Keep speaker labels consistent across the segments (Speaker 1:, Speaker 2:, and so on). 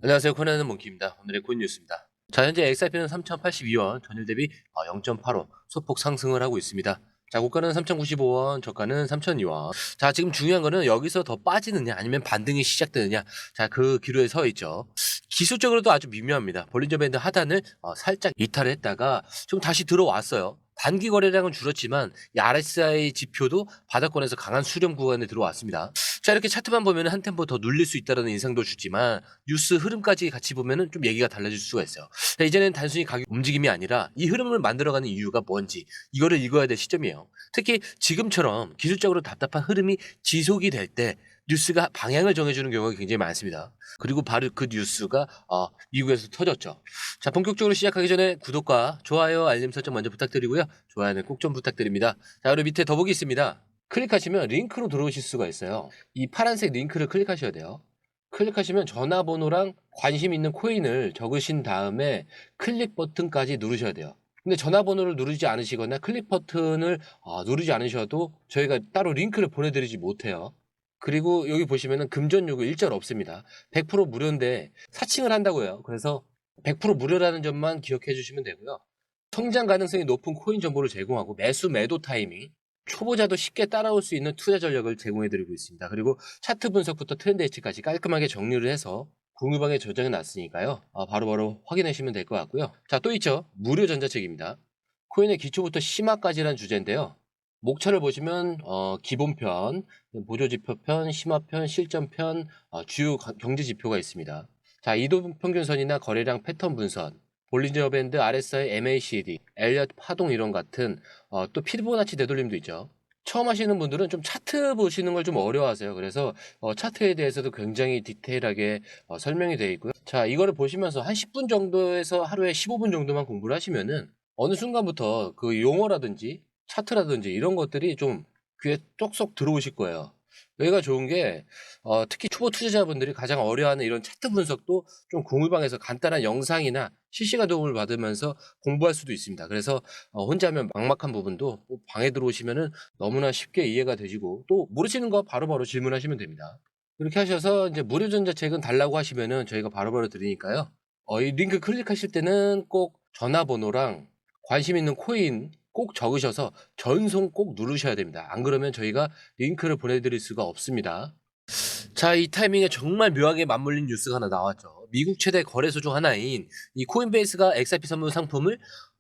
Speaker 1: 안녕하세요. 코난의 몽키입니다. 오늘의 코인 뉴스입니다. 자, 현재 XRP는 3,082원, 전일 대비 0.85 소폭 상승을 하고 있습니다. 자, 고가는 3,095원, 저가는 3,002원. 자, 지금 중요한 거는 여기서 더 빠지느냐 아니면 반등이 시작되느냐. 자, 그 기로에 서 있죠. 기술적으로도 아주 미묘합니다. 볼린저 밴드 하단을 살짝 이탈을 했다가 좀 다시 들어왔어요. 단기 거래량은 줄었지만 이 RSI 지표도 바닥권에서 강한 수렴 구간에 들어왔습니다. 자, 이렇게 차트만 보면 한 템포 더 눌릴 수 있다는 인상도 주지만 뉴스 흐름까지 같이 보면 좀 얘기가 달라질 수가 있어요. 자, 이제는 단순히 가격 움직임이 아니라 이 흐름을 만들어가는 이유가 뭔지 이거를 읽어야 될 시점이에요. 특히 지금처럼 기술적으로 답답한 흐름이 지속이 될 때 뉴스가 방향을 정해주는 경우가 굉장히 많습니다. 그리고 바로 그 뉴스가 미국에서 터졌죠. 자, 본격적으로 시작하기 전에 구독과 좋아요, 알림 설정 먼저 부탁드리고요. 좋아요는 꼭 좀 부탁드립니다. 자, 그리고 밑에 더보기 있습니다. 클릭하시면 링크로 들어오실 수가 있어요. 이 파란색 링크를 클릭하셔야 돼요. 클릭하시면 전화번호랑 관심 있는 코인을 적으신 다음에 클릭 버튼까지 누르셔야 돼요. 근데 전화번호를 누르지 않으시거나 클릭 버튼을 누르지 않으셔도 저희가 따로 링크를 보내드리지 못해요. 그리고 여기 보시면은 금전 요구 일절 없습니다. 100% 무료인데 사칭을 한다고 해요. 그래서 100% 무료라는 점만 기억해 주시면 되고요. 성장 가능성이 높은 코인 정보를 제공하고 매수 매도 타이밍, 초보자도 쉽게 따라올 수 있는 투자 전략을 제공해 드리고 있습니다. 그리고 차트 분석부터 트렌드 예측까지 깔끔하게 정리를 해서 공유방에 저장해 놨으니까요. 바로바로 확인하시면 될 것 같고요. 자, 또 있죠. 무료 전자책입니다. 코인의 기초부터 심화까지라는 주제인데요. 목차를 보시면 기본편, 보조지표편, 심화편, 실전편, 주요 경제지표가 있습니다. 자, 이동평균선이나 거래량 패턴 분선, 볼린저 밴드, RSI, MACD, 엘리엇 파동 이론 같은 또 피보나치 되돌림도 있죠. 처음 하시는 분들은 좀 차트 보시는 걸 좀 어려워하세요. 그래서 차트에 대해서도 굉장히 디테일하게 설명이 되어 있고요. 자, 이거를 보시면서 한 10분 정도에서 하루에 15분 정도만 공부를 하시면은 어느 순간부터 그 용어라든지 차트라든지 이런 것들이 좀 귀에 쏙쏙 들어오실 거예요. 여기가 좋은 게 특히 초보 투자자분들이 가장 어려워하는 이런 차트 분석도 좀 공유방에서 간단한 영상이나 실시간 도움을 받으면서 공부할 수도 있습니다. 그래서 혼자 하면 막막한 부분도 방에 들어오시면은 너무나 쉽게 이해가 되시고 또 모르시는 거 바로바로 질문하시면 됩니다. 이렇게 하셔서 이제 무료 전자책은 달라고 하시면은 저희가 바로바로 드리니까요. 이 링크 클릭하실 때는 꼭 전화번호랑 관심 있는 코인 꼭 적으셔서 전송 꼭 누르셔야 됩니다. 안 그러면 저희가 링크를 보내드릴 수가 없습니다. 자, 이 타이밍에 정말 묘하게 맞물린 뉴스가 하나 나왔죠. 미국 최대 거래소 중 하나인 이 코인베이스가 XRP 선물 상품을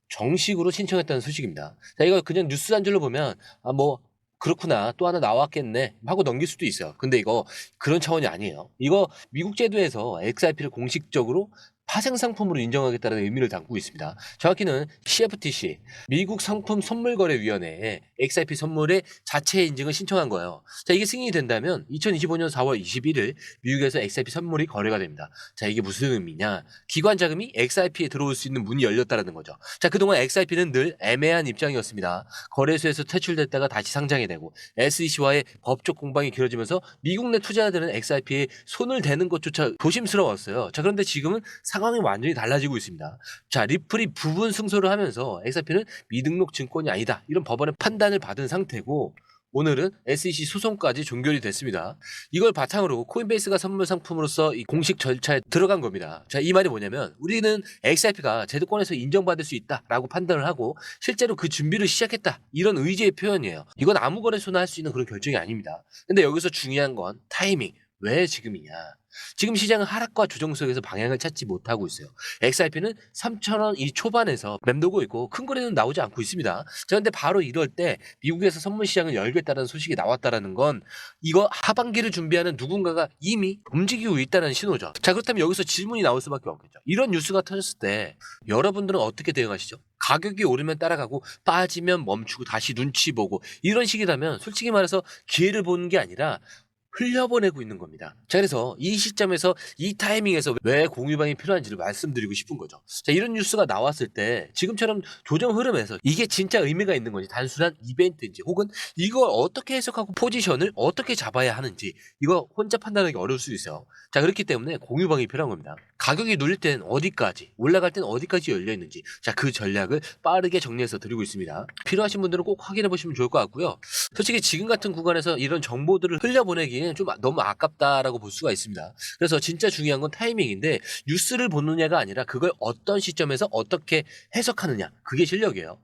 Speaker 1: 정식으로 신청했다는 소식입니다. 자, 이거 그냥 뉴스 한 줄로 보면 뭐 그렇구나, 또 하나 나왔겠네 하고 넘길 수도 있어요. 근데 이거 그런 차원이 아니에요. 이거 미국 제도에서 XRP를 공식적으로 파생 상품으로 인정하겠다는 의미를 담고 있습니다. 정확히는 CFTC, 미국 상품 선물거래위원회에 XRP 선물의 자체 인증을 신청한 거예요. 자, 이게 승인이 된다면 2025년 4월 21일 미국에서 XRP 선물이 거래가 됩니다. 자, 이게 무슨 의미냐? 기관 자금이 XRP에 들어올 수 있는 문이 열렸다는 거죠. 자, 그동안 XRP는 늘 애매한 입장이었습니다. 거래소에서 퇴출됐다가 다시 상장이 되고 SEC와의 법적 공방이 길어지면서 미국 내 투자자들은 XRP에 손을 대는 것조차 조심스러웠어요. 자, 그런데 지금은 상황이 완전히 달라지고 있습니다. 자, 리플이 부분 승소를 하면서 XRP는 미등록 증권이 아니다, 이런 법원의 판단을 받은 상태고 오늘은 SEC 소송까지 종결이 됐습니다. 이걸 바탕으로 코인베이스가 선물 상품으로서 이 공식 절차에 들어간 겁니다. 자, 이 말이 뭐냐면 우리는 XRP가 제도권에서 인정받을 수 있다라고 판단을 하고 실제로 그 준비를 시작했다, 이런 의지의 표현이에요. 이건 아무 거래소나 할 수 있는 그런 결정이 아닙니다. 근데 여기서 중요한 건 타이밍. 왜 지금이냐? 지금 시장은 하락과 조정 속에서 방향을 찾지 못하고 있어요. XRP는 3,000원 이 초반에서 맴돌고 있고 큰 거래는 나오지 않고 있습니다. 자, 그런데 바로 이럴 때 미국에서 선물 시장을 열겠다는 소식이 나왔다라는 건 이거 하반기를 준비하는 누군가가 이미 움직이고 있다는 신호죠. 자, 그렇다면 여기서 질문이 나올 수밖에 없겠죠. 이런 뉴스가 터졌을 때 여러분들은 어떻게 대응하시죠? 가격이 오르면 따라가고 빠지면 멈추고 다시 눈치 보고 이런 식이라면 솔직히 말해서 기회를 보는 게 아니라 흘려보내고 있는 겁니다. 자, 그래서 이 시점에서 이 타이밍에서 왜 공유방이 필요한지를 말씀드리고 싶은 거죠. 자, 이런 뉴스가 나왔을 때 지금처럼 조정 흐름에서 이게 진짜 의미가 있는 건지 단순한 이벤트인지 혹은 이걸 어떻게 해석하고 포지션을 어떻게 잡아야 하는지 이거 혼자 판단하기 어려울 수 있어요. 자, 그렇기 때문에 공유방이 필요한 겁니다. 가격이 눌릴 땐 어디까지, 올라갈 땐 어디까지 열려 있는지, 자, 그 전략을 빠르게 정리해서 드리고 있습니다. 필요하신 분들은 꼭 확인해 보시면 좋을 것 같고요. 솔직히 지금 같은 구간에서 이런 정보들을 흘려보내기엔 보기에는 좀 너무 아깝다라고 볼 수가 있습니다. 그래서 진짜 중요한 건 타이밍인데 뉴스를 보느냐가 아니라 그걸 어떤 시점에서 어떻게 해석하느냐 그게 실력이에요.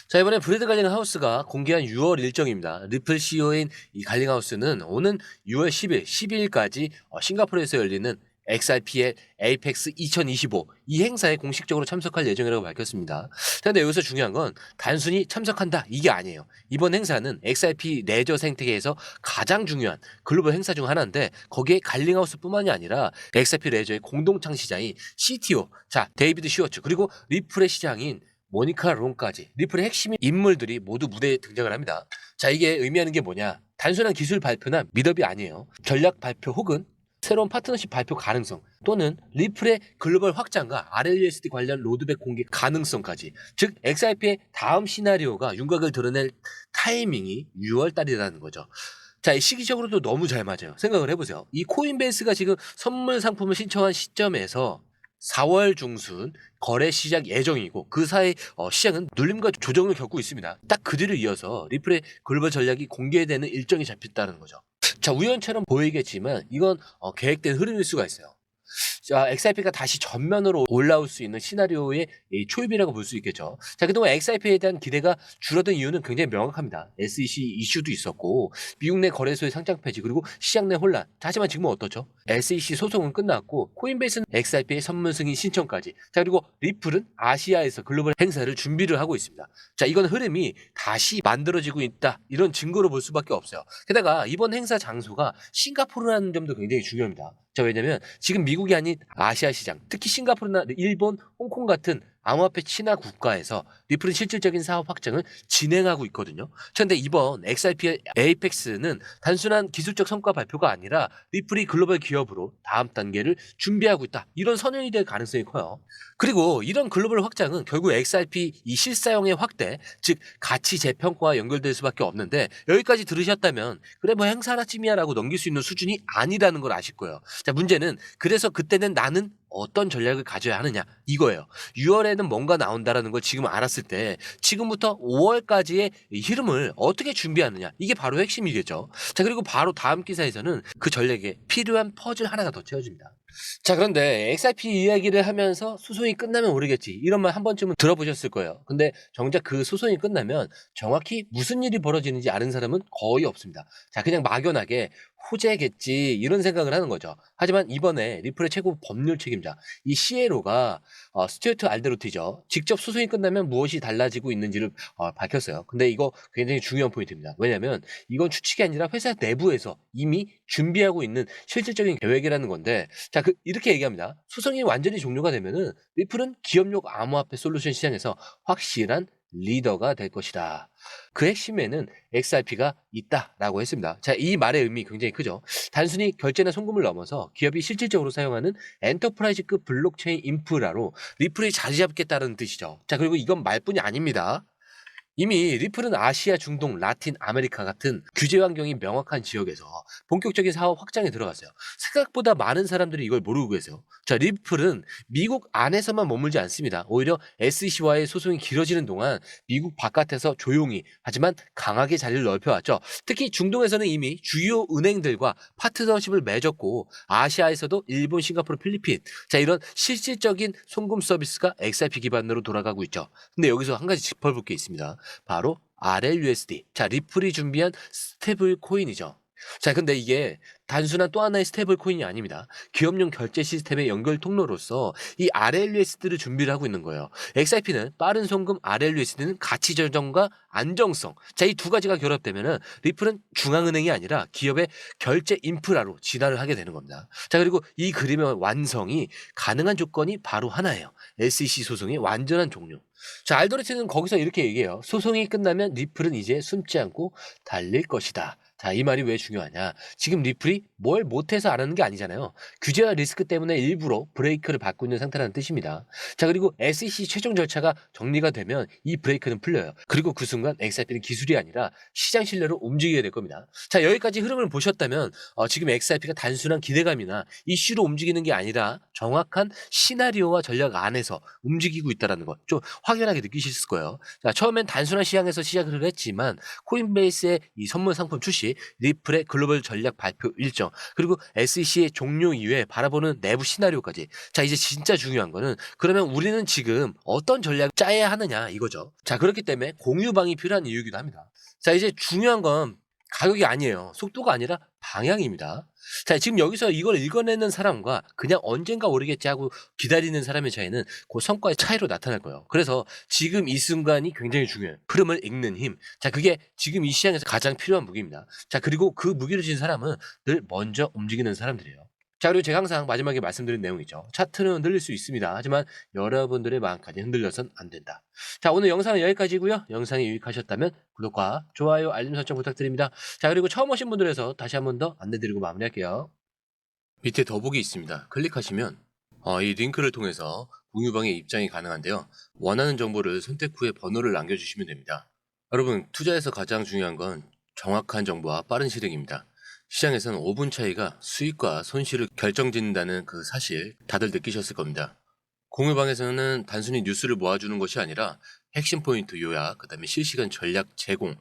Speaker 1: 자, 이번에 브래드 갈링하우스가 공개한 6월 일정입니다. 리플 CEO인 이 갈링하우스는 오는 6월 10일, 12일까지 싱가포르에서 열리는 XRP의 에이펙스 2025 이 행사에 공식적으로 참석할 예정이라고 밝혔습니다. 그런데 여기서 중요한 건 단순히 참석한다 이게 아니에요. 이번 행사는 XRP 레저 생태계에서 가장 중요한 글로벌 행사 중 하나인데 거기에 갈링하우스뿐만이 아니라 XRP 레저의 공동 창시자인 CTO 자 데이비드 슈워츠 그리고 리플의 시장인 모니카 롱까지 리플의 핵심 인물들이 모두 무대에 등장을 합니다. 자, 이게 의미하는 게 뭐냐? 단순한 기술 발표나 미더비 아니에요. 전략 발표 혹은 새로운 파트너십 발표 가능성 또는 리플의 글로벌 확장과 RLUSD 관련 로드맵 공개 가능성까지 즉 XRP의 다음 시나리오가 윤곽을 드러낼 타이밍이 6월 달이라는 거죠. 자, 이 시기적으로도 너무 잘 맞아요. 생각을 해보세요. 이 코인베이스가 지금 선물 상품을 신청한 시점에서 4월 중순 거래 시작 예정이고 그 사이 시장은 눌림과 조정을 겪고 있습니다. 딱 그 뒤를 이어서 리플의 글로벌 전략이 공개되는 일정이 잡혔다는 거죠. 자, 우연처럼 보이겠지만 이건 계획된 흐름일 수가 있어요. 자, XRP가 다시 전면으로 올라올 수 있는 시나리오의 초입이라고 볼 수 있겠죠. 자, 그동안 XRP에 대한 기대가 줄어든 이유는 굉장히 명확합니다. SEC 이슈도 있었고 미국 내 거래소의 상장 폐지 그리고 시장 내 혼란. 하지만 지금은 어떻죠? SEC 소송은 끝났고 코인베이스는 XRP의 선물 승인 신청까지. 자, 그리고 리플은 아시아에서 글로벌 행사를 준비를 하고 있습니다. 자, 이건 흐름이 다시 만들어지고 있다. 이런 증거로 볼 수밖에 없어요. 게다가 이번 행사 장소가 싱가포르라는 점도 굉장히 중요합니다. 자, 왜냐면 지금 미국이 아닌 아시아 시장, 특히 싱가포르나 일본, 홍콩 같은 암호화폐 친화 국가에서 리플은 실질적인 사업 확장을 진행하고 있거든요. 그런데 이번 XRP 에이펙스는 단순한 기술적 성과 발표가 아니라 리플이 글로벌 기업으로 다음 단계를 준비하고 있다. 이런 선언이 될 가능성이 커요. 그리고 이런 글로벌 확장은 결국 XRP 이 실사용의 확대, 즉 가치 재평가와 연결될 수밖에 없는데 여기까지 들으셨다면 그래 뭐 행사 하나쯤이야라고 넘길 수 있는 수준이 아니라는 걸 아실 거예요. 자, 문제는 그래서 그때는 나는 어떤 전략을 가져야 하느냐 이거예요. 6월에는 뭔가 나온다라는 걸 지금 알았을 때 지금부터 5월까지의 흐름을 어떻게 준비하느냐 이게 바로 핵심이겠죠. 자, 그리고 바로 다음 기사에서는 그 전략에 필요한 퍼즐 하나가 더 채워집니다. 자, 그런데 XRP 이야기를 하면서 소송이 끝나면 모르겠지 이런 말 한 번쯤은 들어보셨을 거예요. 근데 정작 그 소송이 끝나면 정확히 무슨 일이 벌어지는지 아는 사람은 거의 없습니다. 자, 그냥 막연하게 호재겠지 이런 생각을 하는 거죠. 하지만 이번에 리플의 최고 법률 책임자 이 시에로가 스튜어트 알데로티죠. 직접 소송이 끝나면 무엇이 달라지고 있는지를 밝혔어요. 근데 이거 굉장히 중요한 포인트입니다. 왜냐하면 이건 추측이 아니라 회사 내부에서 이미 준비하고 있는 실질적인 계획이라는 건데 자, 이렇게 얘기합니다. 소송이 완전히 종료가 되면은 리플은 기업용 암호화폐 솔루션 시장에서 확실한 리더가 될 것이다. 그 핵심에는 XRP가 있다라고 했습니다. 자, 이 말의 의미 굉장히 크죠. 단순히 결제나 송금을 넘어서 기업이 실질적으로 사용하는 엔터프라이즈급 블록체인 인프라로 리플이 자리 잡겠다는 뜻이죠. 자, 그리고 이건 말뿐이 아닙니다. 이미 리플은 아시아, 중동, 라틴 아메리카 같은 규제 환경이 명확한 지역에서 본격적인 사업 확장에 들어갔어요. 생각보다 많은 사람들이 이걸 모르고 계세요. 자, 리플은 미국 안에서만 머물지 않습니다. 오히려 SEC와의 소송이 길어지는 동안 미국 바깥에서 조용히 하지만 강하게 자리를 넓혀왔죠. 특히 중동에서는 이미 주요 은행들과 파트너십을 맺었고 아시아에서도 일본, 싱가포르, 필리핀 자, 이런 실질적인 송금 서비스가 XRP 기반으로 돌아가고 있죠. 근데 여기서 한 가지 짚어볼 게 있습니다. 바로 RLUSD. 자, 리플이 준비한 스테이블 코인이죠. 자, 근데 이게 단순한 또 하나의 스테이블 코인이 아닙니다. 기업용 결제 시스템의 연결 통로로서 이 RLUSD를 준비를 하고 있는 거예요. XRP는 빠른 송금, RLUSD는 가치 조정과 안정성. 자, 이 두 가지가 결합되면은 리플은 중앙은행이 아니라 기업의 결제 인프라로 진화를 하게 되는 겁니다. 자, 그리고 이 그림의 완성이 가능한 조건이 바로 하나예요. SEC 소송의 완전한 종료. 자, 알도리티는 거기서 이렇게 얘기해요. 소송이 끝나면 리플은 이제 숨지 않고 달릴 것이다. 자, 이 말이 왜 중요하냐? 지금 리플이 뭘 못해서 안 하는 게 아니잖아요. 규제와 리스크 때문에 일부러 브레이크를 밟고 있는 상태라는 뜻입니다. 자, 그리고 SEC 최종 절차가 정리가 되면 이 브레이크는 풀려요. 그리고 그 순간 XRP는 기술이 아니라 시장 신뢰로 움직이게 될 겁니다. 자, 여기까지 흐름을 보셨다면 지금 XRP가 단순한 기대감이나 이슈로 움직이는 게 아니라 정확한 시나리오와 전략 안에서 움직이고 있다는 것 좀 확연하게 느끼실 거예요. 자, 처음엔 단순한 시장에서 시작을 했지만 코인베이스의 이 선물 상품 출시 성취, 리플의 글로벌 전략 발표 일정, 그리고 SEC의 종료 이후에 바라보는 내부 시나리오까지. 자, 이제 진짜 중요한 거는 그러면 우리는 지금 어떤 전략을 짜야 하느냐 이거죠. 자, 그렇기 때문에 공유방이 필요한 이유이기도 합니다. 자, 이제 중요한 건 가격이 아니에요. 속도가 아니라 방향입니다. 자, 지금 여기서 이걸 읽어내는 사람과 그냥 언젠가 오르겠지 하고 기다리는 사람의 차이는 그 성과의 차이로 나타날 거예요. 그래서 지금 이 순간이 굉장히 중요해요. 흐름을 읽는 힘. 자, 그게 지금 이 시장에서 가장 필요한 무기입니다. 자, 그리고 그 무기를 진 사람은 늘 먼저 움직이는 사람들이에요. 자, 그리고 제가 항상 마지막에 말씀드린 내용이죠. 차트는 흔들릴 수 있습니다. 하지만 여러분들의 마음까지 흔들려선 안 된다. 자, 오늘 영상은 여기까지고요. 영상이 유익하셨다면 구독과 좋아요, 알림 설정 부탁드립니다. 자, 그리고 처음 오신 분들에서 다시 한 번 더 안내드리고 마무리할게요. 밑에 더보기 있습니다. 클릭하시면 이 링크를 통해서 공유방에 입장이 가능한데요. 원하는 정보를 선택 후에 번호를 남겨주시면 됩니다. 여러분, 투자에서 가장 중요한 건 정확한 정보와 빠른 실행입니다. 시장에서는 5분 차이가 수익과 손실을 결정짓는다는 그 사실 다들 느끼셨을 겁니다. 공유방에서는 단순히 뉴스를 모아주는 것이 아니라 핵심 포인트 요약, 그 다음에 실시간 전략 제공,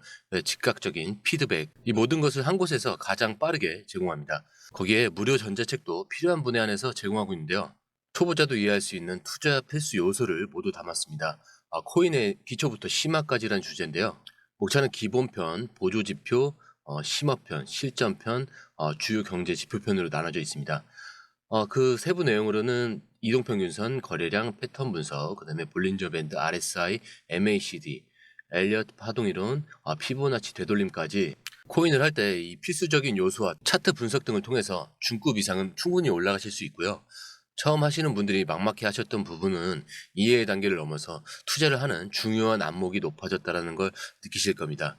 Speaker 1: 즉각적인 피드백, 이 모든 것을 한 곳에서 가장 빠르게 제공합니다. 거기에 무료 전자책도 필요한 분에 한해서 제공하고 있는데요. 초보자도 이해할 수 있는 투자 필수 요소를 모두 담았습니다. 코인의 기초부터 심화까지란 주제인데요. 목차는 기본편, 보조지표, 심화편, 실전편, 주요 경제 지표편으로 나눠져 있습니다. 그 세부 내용으로는 이동평균선, 거래량, 패턴 분석, 그 다음에 볼린저 밴드, RSI, MACD, 엘리엇 파동이론, 피보나치 되돌림까지 코인을 할 때 이 필수적인 요소와 차트 분석 등을 통해서 중급 이상은 충분히 올라가실 수 있고요. 처음 하시는 분들이 막막해 하셨던 부분은 이해의 단계를 넘어서 투자를 하는 중요한 안목이 높아졌다는 걸 느끼실 겁니다.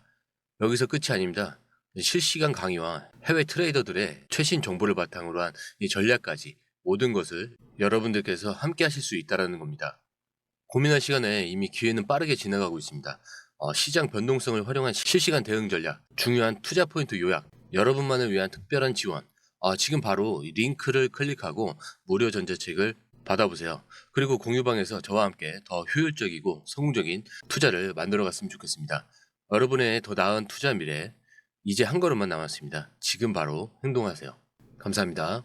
Speaker 1: 여기서 끝이 아닙니다. 실시간 강의와 해외 트레이더들의 최신 정보를 바탕으로 한 이 전략까지 모든 것을 여러분들께서 함께 하실 수 있다는 겁니다. 고민할 시간에 이미 기회는 빠르게 지나가고 있습니다. 시장 변동성을 활용한 실시간 대응 전략, 중요한 투자 포인트 요약, 여러분만을 위한 특별한 지원. 지금 바로 이 링크를 클릭하고 무료 전자책을 받아보세요. 그리고 공유방에서 저와 함께 더 효율적이고 성공적인 투자를 만들어 갔으면 좋겠습니다. 여러분의 더 나은 투자 미래, 이제 한 걸음만 남았습니다. 지금 바로 행동하세요. 감사합니다.